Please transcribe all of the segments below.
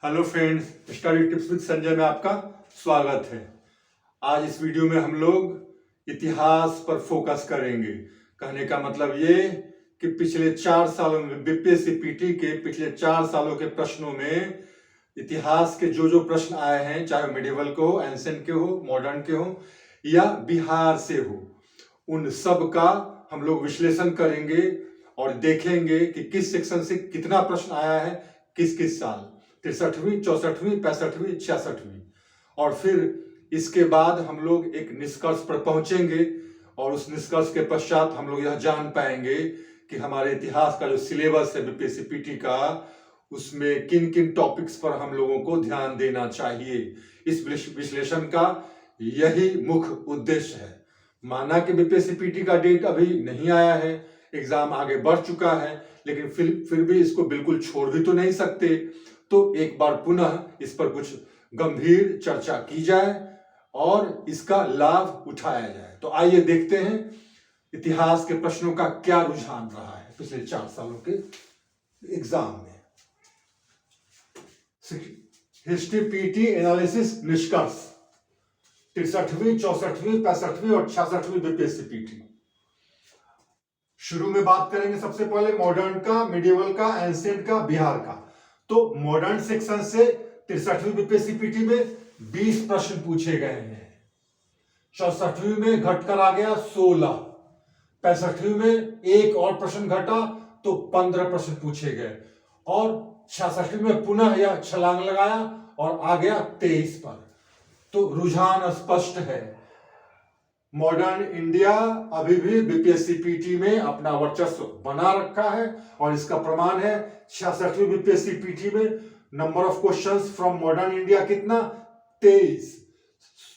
Hello friends, study tips with Sanjay में आपका स्वागत है। आज इस वीडियो में हम लोग इतिहास पर फोकस करेंगे। कहने का मतलब ये कि पिछले 4 सालों में बीपीएससी पीटी के पिछले 4 सालों के प्रश्नों में इतिहास के जो प्रश्न आए हैं, चाहे मेडिवल के हो, एंशिएंट के हो, मॉडर्न के हो या बिहार से हो, उन सब का हम लोग विश्लेषण करेंगे और देखेंगे कि किस सेक्शन से कितना प्रश्न आया है, किस किस साल, 63वीं, 64वीं, 65वीं, 66वीं। और फिर इसके बाद हम लोग एक निष्कर्ष पर पहुंचेंगे और उस निष्कर्ष के पश्चात हम लोग यह जान पाएंगे कि हमारे इतिहास का जो सिलेबस है बीपीएससी पीटी का, उसमें किन किन टॉपिक्स पर हम लोगों को ध्यान देना चाहिए। इस विश्लेषण का यही मुख्य उद्देश्य है। माना कि बीपीएससी पीटी का डेट अभी नहीं आया है, एग्जाम आगे बढ़ चुका है, लेकिन फिर भी इसको बिल्कुल छोड़ भी तो नहीं सकते। तो एक बार पुनः इस पर कुछ गंभीर चर्चा की जाए और इसका लाभ उठाया जाए। तो आइए देखते हैं इतिहास के प्रश्नों का क्या रुझान रहा है पिछले 4 सालों के एग्जाम में। हिस्ट्री पीटी एनालिसिस निष्कर्ष 63वीं, 64वीं, 65वीं और 66वीं बीपीएससी पीटी। शुरू में बात करेंगे सबसे पहले मॉडर्न का, मिडिवल का, एंशिएंट का, बिहार का। तो मॉडर्न सेक्शन से 63वीं बीपीएससी पीटी में 20 प्रश्न पूछे गए हैं। 64वीं में घटकर आ गया 16, 65वीं में एक और प्रश्न घटा तो 15 प्रश्न पूछे गए और 66वीं में पुनः यह छलांग लगाया और आ गया 23 पर। तो रुझान स्पष्ट है, मॉडर्न इंडिया अभी भी बीपीएससी पीटी में अपना वर्चस्व बना रखा है और इसका प्रमाण है 66वीं बीपीएससी पीटी में number of questions from modern India कितना, 23।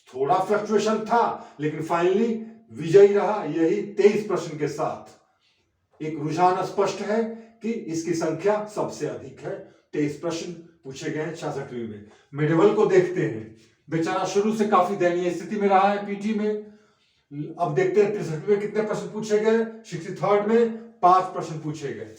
थोड़ा फ्लक्चुएशन था लेकिन फाइनली विजयी रहा यही 23 प्रश्न के साथ। एक रुझान स्पष्ट है कि इसकी संख्या सबसे अधिक है, 23 प्रश्न पूछे गए हैं 66वीं में। मेडिवल को देखते हैं, बेचारा शुरू से काफी दयनीय स्थिति में रहा है पीटी में। अब देखते हैं 63वीं में कितने प्रश्न पूछे गए, 63rd में 5 प्रश्न पूछे गए।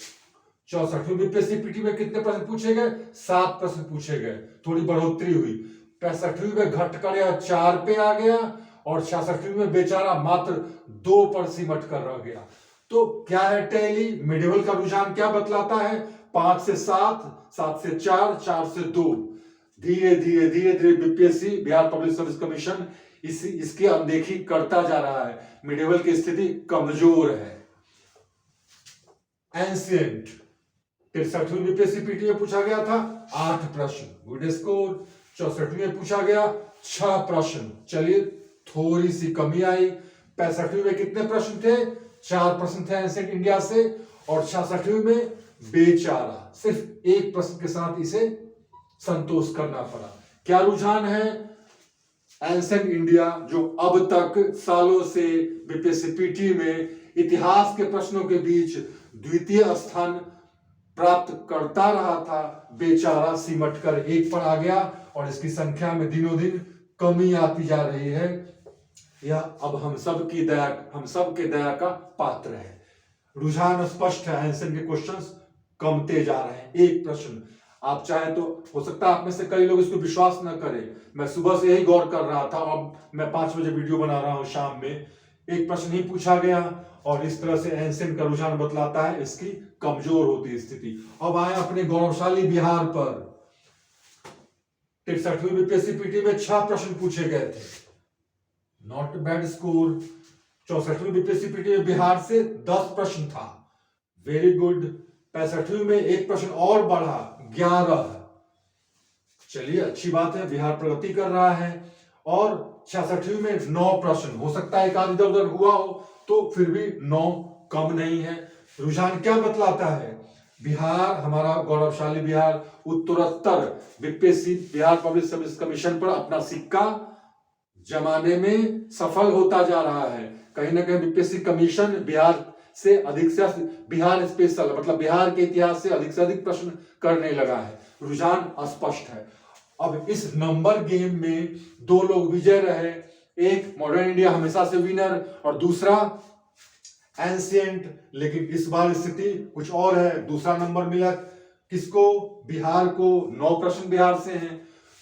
64वीं बीपीएससी पीटी में कितने प्रश्न पूछे गए, 7 प्रश्न पूछे गए, थोड़ी बढ़ोतरी हुई। 65वीं में घटकर यह 4 पे आ गया और 66वीं में बेचारा मात्र 2 पर सिमट कर रह गया। तो क्या है टैली, मिडिवल का रुझान क्या बतलाता है, 5 से 7, 7 से 4, 4 से 2। धीरे धीरे BPSC, Bihar public service commission इसकी अनदेखी करता जा रहा है। मिडिवल की स्थिति कमजोर है। एंशिएंट 63वीं बीपीएससी पीटी में पूछा गया था 8 प्रश्न, गुड स्कोर। 64वीं में पूछा गया 6 प्रश्न, चलिए थोड़ी सी कमी आई। 65वीं में कितने प्रश्न थे, 4 प्रश्न थे एंशिएंट इंडिया से और 66वीं में बेचारा सिर्फ 1 प्रश्न के साथ इसे संतोष करना पड़ा। क्या रुझान है, एंशिएंट इंडिया जो अब तक सालों से बीपीएससी पीटी में इतिहास के प्रश्नों के बीच द्वितीय स्थान प्राप्त करता रहा था, बेचारा सिमट कर 1 पर आ गया और इसकी संख्या में दिनों दिन कमी आती जा रही है। यह अब हम सब के दया का पात्र है। रुझान स्पष्ट है, एंशिएंट के क्वेश्चंस कमते जा रहे हैं। 1 प्रश्न, आप चाहे तो हो सकता है आप में से कई लोग इसको विश्वास न करें, मैं सुबह से यही गौर कर रहा था और मैं 5 बजे वीडियो बना रहा हूं शाम में। 1 प्रश्न ही पूछा गया और इस तरह से एंशिएंट का रुझान बतलाता है इसकी कमजोर होती स्थिति। अब आए अपने गौरवशाली बिहार पर। 63वीं बीपीएससी पीटी में 6 प्रश्न पूछे गए थे, नॉट बैड स्कोर। 64वीं बीपीएससी पीटी में बिहार से 10 प्रश्न था, वेरी गुड। 65वीं में 1 प्रश्न और बढ़ा, 11। चलिए अच्छी बात है, बिहार प्रगति कर रहा है। और 66वीं में 9 प्रश्न, हो सकता है एक आध इधर उधर हुआ हो तो फिर भी 9 कम नहीं है। रुझान क्या बतलाता है, बिहार, हमारा गौरवशाली बिहार उत्तरोत्तर BPSC, Bihar public service commission पर अपना सिक्का जमाने में सफल होता जा रहा है। कहीं ना कहीं बीपीएससी कमीशन बिहार से अधिक से बिहार स्पेशल मतलब बिहार के इतिहास से अधिक प्रश्न करने लगा है। रुझान स्पष्ट है। अब इस नंबर गेम में 2 लोग विजय रहे, एक मॉडर्न इंडिया हमेशा से विनर और दूसरा एंशिएंट। लेकिन इस बार स्थिति कुछ और है, दूसरा नंबर मिला किसको? बिहार को। 9 प्रश्न बिहार से हैं।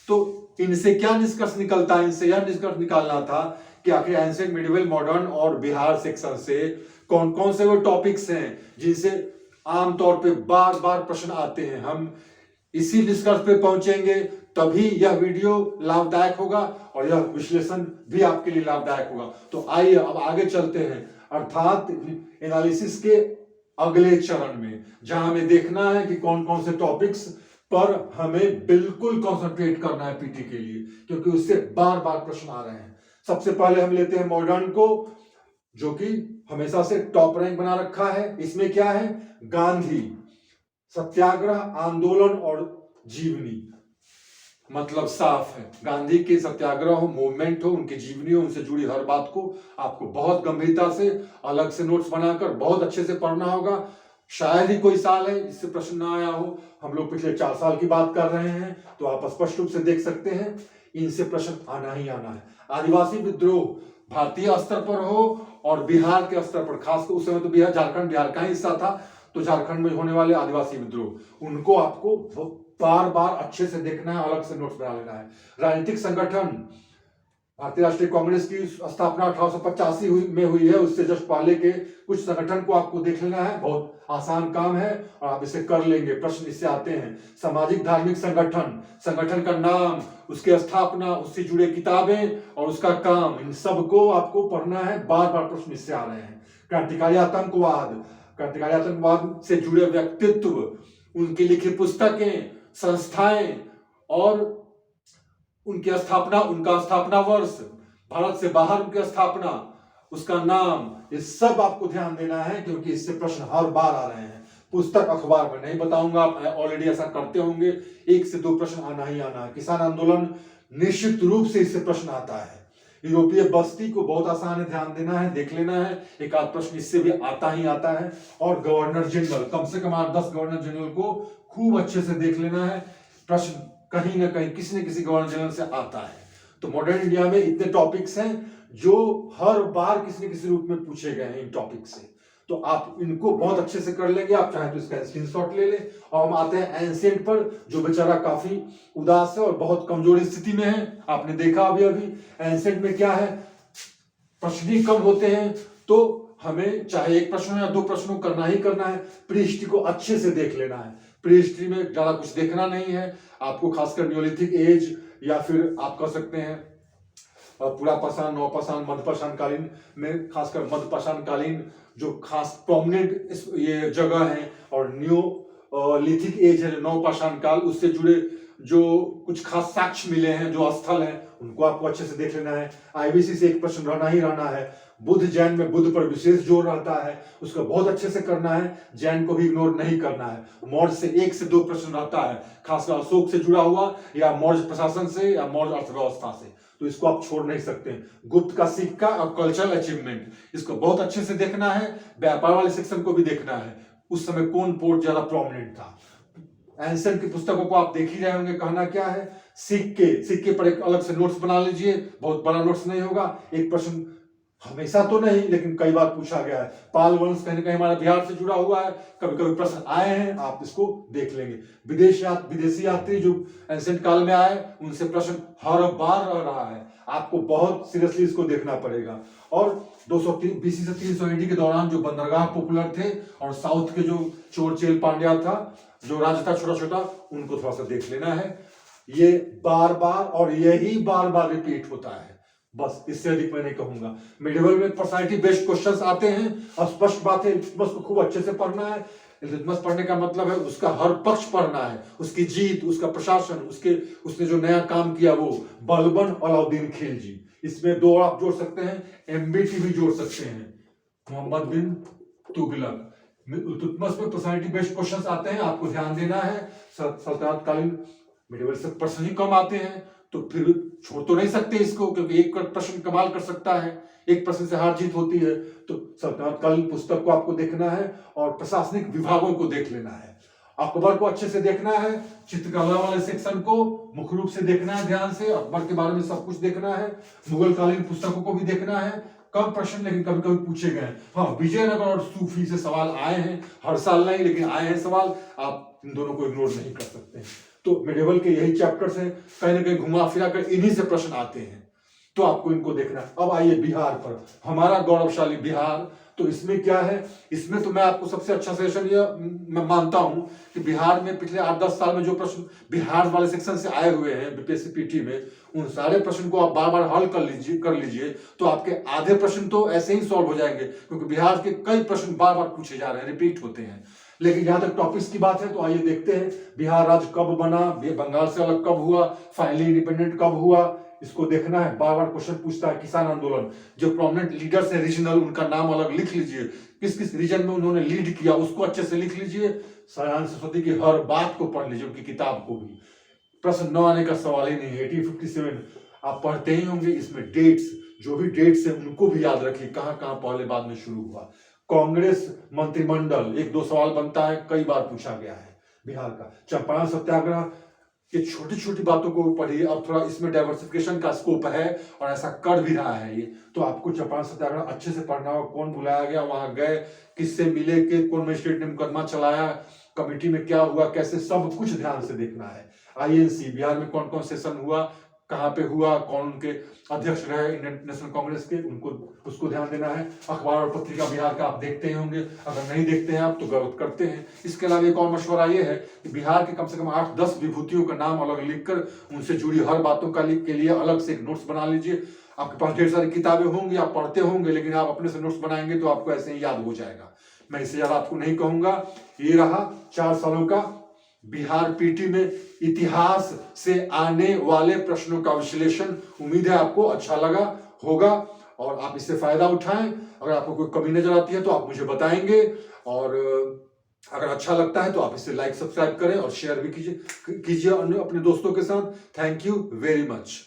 तो इनसे क्या निष्कर्ष निकलता है? इनसे यह निष्कर्ष निकालना था कि आखिर एंशिएंट, मिडिवल, मॉडर्न और बिहार सेक्शन से कौन कौन से वो टॉपिक्स हैं जिनसे आमतौर पे बार बार प्रश्न आते हैं। हम इसी निष्कर्ष पे पहुंचेंगे, तभी यह वीडियो लाभदायक होगा और यह विश्लेषण भी आपके लिए लाभदायक होगा। तो आइए अब आगे चलते हैं, अर्थात एनालिसिस के अगले चरण में, जहां हमें देखना है कि कौन कौन से टॉपिक्स पर हमें बिल्कुल कंसंट्रेट करना है पीटी के लिए, क्योंकि उससे बार बार प्रश्न आ रहे हैं। सबसे पहले हम लेते हैं मॉडर्न को, जो कि हमेशा से टॉप रैंक बना रखा है। इसमें क्या है? गांधी सत्याग्रह आंदोलन और जीवनी। मतलब साफ है, गांधी के सत्याग्रह हो, मूवमेंट हो, उनकी जीवनी हो, उनसे जुड़ी हर बात को आपको बहुत गंभीरता से अलग से नोट्स बनाकर बहुत अच्छे से पढ़ना होगा। शायद ही कोई साल है जिससे प्रश्न ना आया हो। हम लोग पिछले 4 साल की बात कर रहे हैं, तो आप स्पष्ट रूप से देख सकते हैं इनसे प्रश्न आना ही आना है। आदिवासी विद्रोह भारतीय स्तर पर हो और बिहार के स्तर पर, खासकर उस समय तो बिहार, झारखंड बिहार का हिस्सा था, तो झारखंड में होने वाले आदिवासी विद्रोह, उनको आपको बार बार अच्छे से देखना है, अलग से नोट्स बना लेना है। राजनीतिक संगठन, भारतीय राष्ट्रीय कांग्रेस की स्थापना 1885 में हुई है, उससे जस्ट पहले के कुछ संगठन को आपको देख लेना है। बहुत आसान काम है और आप इसे कर लेंगे। प्रश्न इससे आते हैं। सामाजिक धार्मिक संगठन, संगठन का नाम, उसकी स्थापना, उससे जुड़े किताबें और उसका काम, इन सबको आपको पढ़ना है। बार बार प्रश्न इससे आ रहे हैं। क्रांतिकारी आतंकवाद, क्रांतिकारी आतंकवाद से जुड़े व्यक्तित्व, उनकी लिखी पुस्तकें, संस्थाएं और उनकी स्थापना, उनका स्थापना वर्ष, भारत से बाहर उनकी स्थापना, उसका नाम, ये सब आपको ध्यान देना है, क्योंकि इससे प्रश्न हर बार आ रहे हैं। पुस्तक अखबार में नहीं बताऊंगा, आप ऑलरेडी ऐसा करते होंगे। 1 से 2 प्रश्न आना ही आना है। किसान आंदोलन निश्चित रूप से इससे प्रश्न आता है। यूरोपीय बस्ती को बहुत आसान है, ध्यान देना है, देख लेना है, एक आध प्रश्न इससे भी आता ही आता है। और गवर्नर जनरल, कम से कम 8-10 गवर्नर जनरल को खूब अच्छे से देख लेना है। प्रश्न कहीं ना कहीं किसी न किसी गवर्नर जनरल से आता है। तो मॉडर्न इंडिया में इतने टॉपिक्स हैं जो हर बार किसी न किसी रूप में पूछे गए हैं इन टॉपिक से। तो आप इनको बहुत अच्छे से कर लेंगे। आप चाहे तो इसका स्क्रीनशॉट ले लें। और हम आते हैं एंशिएंट पर, जो बेचारा काफी उदास है और बहुत कमजोर स्थिति में है। आपने देखा अभी एंशिएंट में क्या है, प्रश्न ही कम होते हैं, तो हमें चाहे 1 प्रश्न या 2 प्रश्नों करना ही करना है। प्री हिस्ट्री को अच्छे से देख लेना है। प्री हिस्ट्री में ज्यादा कुछ देखना नहीं है आपको, खासकर न्योलिथिक एज, या फिर आप कह सकते हैं पुरापाषाण, नवपाषाण, मध्यपाषाण कालीन में, खासकर मध्यपाषाण कालीन जो खास प्रोमिनेंट ये जगह है, और न्योलिथिक एज है, नवपाषाण काल, उससे जुड़े जो कुछ खास साक्ष्य मिले हैं, जो स्थल हैं, उनको आपको अच्छे से देख लेना है। आईबीसी से 1 प्रश्न रहना ही रहना है। बुद्ध जैन में बुद्ध पर विशेष जोर रहता है, उसको बहुत अच्छे से करना है। जैन को भी इग्नोर नहीं करना है। मौर्य से 1 से 2 प्रश्न रहता है, खासकर अशोक से जुड़ा हुआ, या मौर्य प्रशासन से, या मौर्य अर्थव्यवस्था से, तो इसको आप छोड़ नहीं सकते। गुप्त का सिक्का और कल्चरल अचीवमेंट, इसको बहुत अच्छे से देखना है। व्यापार वाले सेक्शन को भी देखना है, उस समय कौन पोर्ट ज्यादा प्रोमिनेंट था। एंशिएंट की पुस्तकों को आप देख ही रहे होंगे। कहना क्या है, सिक्के पर एक अलग से नोट्स बना लीजिए। बहुत बड़ा नोट्स नहीं होगा, 1 प्रश्न हमेशा तो नहीं, लेकिन कई बार पूछा गया है। पाल वंश कहीं ना कहीं हमारा बिहार से जुड़ा हुआ है, कभी कभी प्रश्न आए हैं, आप इसको देख लेंगे। विदेशी यात्री जो एंशिएंट काल में आए, उनसे प्रश्न हर बार रह रहा है। आपको बहुत सीरियसली इसको देखना पड़ेगा। और 230 बीसी से 300 एडी के दौरान जो बंदरगाह पॉपुलर थे, और साउथ के जो चोर चेल पांड्या था, जो राज था छोटा छोटा, उनको थोड़ा सा देख लेना है। ये बार बार और यही बार बार रिपीट होता है, बस इससे अधिक मैं नहीं कहूंगा। मिडिवल में पर्सनालिटी बेस्ड क्वेश्चंस आते हैं। अब स्पष्ट बात है, इल्तुतमिश को खूब अच्छे से पढ़ना है। इल्तुतमिश पढ़ने का मतलब है उसका हर पक्ष पढ़ना है, उसकी जीत, उसका प्रशासन, उसने जो नया काम किया वो। बलबन अलाउद्दीन खिलजी, इसमें 2 आप जोड़ सकते हैं, एमबीटी भी जोड़ सकते हैं, मोहम्मद बिन तुगलक। इल्तुतमिश में पर्सनालिटी बेस्ड क्वेश्चंस आते हैं, आपको ध्यान देना है। सल्तनत कालीन मिडिवल से प्रश्न ही कम आते हैं, तो फिर छोड़ तो नहीं सकते इसको, क्योंकि 1 प्रश्न कमाल कर सकता है, 1 प्रश्न से हार जीत होती है। तो सल्तनत कालीन पुस्तक को आपको देखना है और प्रशासनिक विभागों को देख लेना है। अकबर को अच्छे से देखना है, चित्रकला वाले सेक्शन को मुख्य रूप से देखना है ध्यान से, अकबर के बारे में सब कुछ देखना है। मुगल कालीन पुस्तकों को भी देखना है, कम प्रश्न लेकिन कभी कभी पूछे गए हैं। हाँ, विजयनगर और सूफी से सवाल आए हैं, हर साल नहीं लेकिन आए हैं सवाल, आप इन दोनों को इग्नोर नहीं कर सकते। तो मिडिवल के यही चैप्टर्स हैं, कहीं ना कहीं घुमा फिरा कर इन्हीं से प्रश्न आते हैं, तो आपको इनको देखना है। अब आइए बिहार पर, हमारा गौरवशाली बिहार। तो इसमें क्या है, इसमें तो मैं आपको सबसे अच्छा सजेशन ये मैं मानता हूं कि बिहार में पिछले 8-10 साल में जो प्रश्न बिहार वाले सेक्शन से आए हुए हैं बीपीएससी पीटी में, उन सारे प्रश्न को आप बार बार हल कर लीजिए तो आपके आधे प्रश्न तो ऐसे ही सॉल्व हो जाएंगे, क्योंकि बिहार के कई प्रश्न बार बार पूछे जा रहे हैं, रिपीट होते हैं। लेकिन जहां तक टॉपिक्स की बात है तो आइए देखते हैं, बिहार राज्य कब बना, बंगाल से अलग कब हुआ, फाइनली इंडिपेंडेंट कब हुआ, इसको देखना है। बार बार क्वेश्चन पूछता है। किसान आंदोलन, जो प्रोमिनेंट लीडर्स है रीजनल, उनका नाम अलग लिख लीजिए, किस किस रीजन में उन्होंने लीड किया उसको अच्छे से लिख लीजिए। सयान सरस्वती की हर बात को पढ़ लीजिए, उनकी किताब को भी। प्रश्न न आने का सवाल ही नहीं है। 1857 आप पढ़ते ही होंगे, इसमें डेट्स, जो भी डेट्स है उनको भी याद रखिए, कहां कहां पहले बाद में शुरू हुआ। कांग्रेस मंत्रिमंडल, 1-2 सवाल बनता है, कई बार पूछा गया है बिहार का। चंपारण सत्याग्रह, ये छोटी छोटी बातों को पढ़िए। अब थोड़ा इसमें डाइवर्सिफिकेशन का स्कोप है और ऐसा कर भी रहा है ये, तो आपको चंपारण सत्याग्रह अच्छे से पढ़ना होगा। कौन बुलाया गया, वहां गए, किससे मिले, के कौन मजिस्ट्रेट ने मुकदमा चलाया, कमिटी में क्या हुआ, कैसे, सब कुछ ध्यान से देखना है। आईएनसी, बिहार में कौन कौन सेशन हुआ, कहां पे हुआ, कौन उनके अध्यक्ष रहे इंडियन नेशनल कांग्रेस के, उनको उसको ध्यान देना है। अखबार और पत्रिका बिहार का आप देखते ही होंगे, अगर नहीं देखते हैं आप तो गलत करते हैं। इसके अलावा एक और मशवरा ये है कि बिहार के कम से कम 8-10 विभूतियों का नाम अलग लिखकर उनसे जुड़ी हर बातों का लिख के लिए अलग से एक नोट्स बना लीजिए। आपके पास ढेर सारी किताबें होंगी, आप पढ़ते होंगे, लेकिन आप अपने से नोट्स बनाएंगे तो आपको ऐसे ही याद हो जाएगा। मैं इससे ज्यादा आपको नहीं कहूंगा। ये रहा 4 सालों का बिहार पीटी में इतिहास से आने वाले प्रश्नों का विश्लेषण। उम्मीद है आपको अच्छा लगा होगा और आप इससे फायदा उठाएं। अगर आपको कोई कमी नजर आती है तो आप मुझे बताएंगे, और अगर अच्छा लगता है तो आप इसे लाइक सब्सक्राइब करें और शेयर भी कीजिए अपने दोस्तों के साथ। Thank you very much.